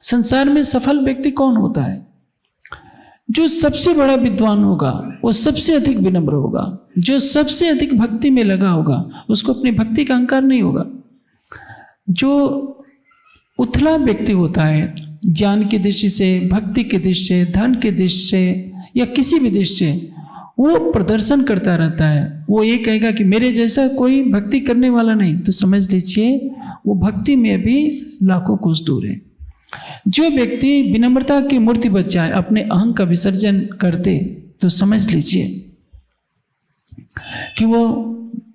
संसार में सफल व्यक्ति कौन होता है? जो सबसे बड़ा विद्वान होगा वो सबसे अधिक विनम्र होगा, जो सबसे अधिक भक्ति में लगा होगा उसको अपनी भक्ति का अहंकार नहीं होगा। जो उथला व्यक्ति होता है ज्ञान की दृष्टि से, भक्ति की दृष्टि से, धन की दृष्टि से या किसी भी दृष्टि से, वो प्रदर्शन करता रहता है। वो ये कहेगा कि मेरे जैसा कोई भक्ति करने वाला नहीं, तो समझ लीजिए वो भक्ति में भी लाखों कोस दूर है। जो व्यक्ति विनम्रता की मूर्ति बच जाए, अपने अहं का विसर्जन कर दे, तो समझ लीजिए कि वो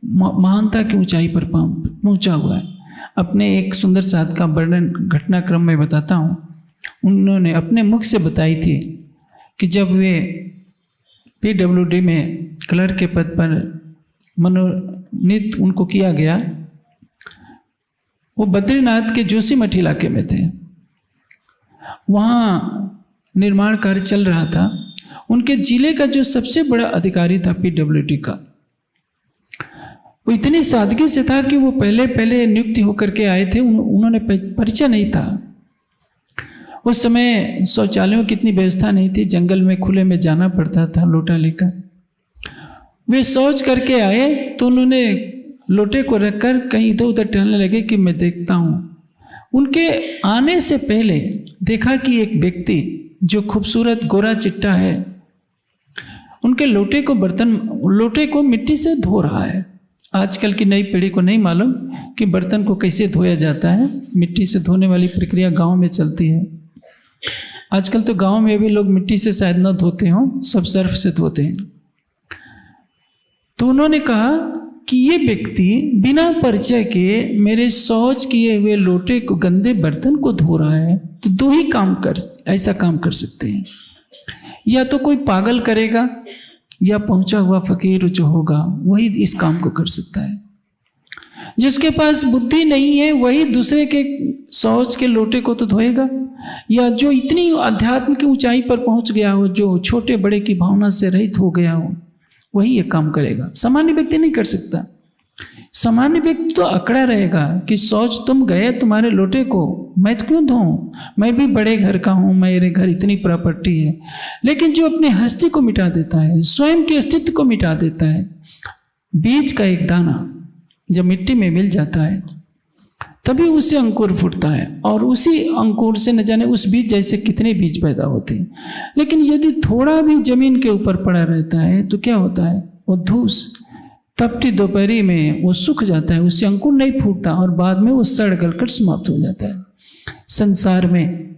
महानता की ऊंचाई पर पहुंचा हुआ है। अपने एक सुंदर साध का वर्णन घटनाक्रम में बताता हूँ। उन्होंने अपने मुख से बताई थी कि जब वे PWD में क्लर्क के पद पर मनोनीत उनको किया गया, वो बद्रीनाथ के जोशीमठ इलाके में थे। वहाँ निर्माण कार्य चल रहा था। उनके जिले का जो सबसे बड़ा अधिकारी था PWD का, वो इतनी सादगी से था कि वो पहले नियुक्ति होकर के आए थे। उन्होंने परिचय नहीं था। उस समय शौचालयों की इतनी व्यवस्था नहीं थी, जंगल में खुले में जाना पड़ता था लोटा लेकर। वे शौच करके आए तो उन्होंने लोटे को रखकर कहीं इधर उधर टहलने लगे कि मैं देखता हूँ। उनके आने से पहले देखा कि एक व्यक्ति जो खूबसूरत गोरा चिट्टा है, उनके लोटे को मिट्टी से धो रहा है। आजकल की नई पीढ़ी को नहीं मालूम कि बर्तन को कैसे धोया जाता है। मिट्टी से धोने वाली प्रक्रिया गांव में चलती है। आजकल तो गांव में भी लोग मिट्टी से शायद न धोते हों, सब सर्फ से धोते हैं। तो उन्होंने कहा कि ये व्यक्ति बिना परिचय के मेरे शौच किए हुए लोटे को, गंदे बर्तन को धो रहा है। तो दो ही ऐसा काम कर सकते हैं, या तो कोई पागल करेगा या पहुंचा हुआ फकीर जो होगा वही इस काम को कर सकता है। जिसके पास बुद्धि नहीं है वही दूसरे के शौच के लोटे को तो धोएगा, या जो इतनी अध्यात्म की ऊंचाई पर पहुंच गया हो, जो छोटे बड़े की भावना से रहित हो गया हो, वही ये काम करेगा। सामान्य व्यक्ति नहीं कर सकता। सामान्य व्यक्ति तो अकड़ा रहेगा कि शौच तुम गए तुम्हारे लोटे को, मैं तो क्यों धोऊं, मैं भी बड़े घर का हूं, मेरे घर इतनी प्रॉपर्टी है। लेकिन जो अपने हस्ती को मिटा देता है, स्वयं के अस्तित्व को मिटा देता है, बीज का एक दाना जब मिट्टी में मिल जाता है तभी उससे अंकुर फूटता है, और उसी अंकुर से न जाने उस बीज जैसे कितने बीज पैदा होते हैं। लेकिन यदि थोड़ा भी जमीन के ऊपर पड़ा रहता है तो क्या होता है, वो धूस तपती दोपहरी में वो सूख जाता है, उससे अंकुर नहीं फूटता और बाद में वो सड़ गल कर समाप्त हो जाता है। संसार में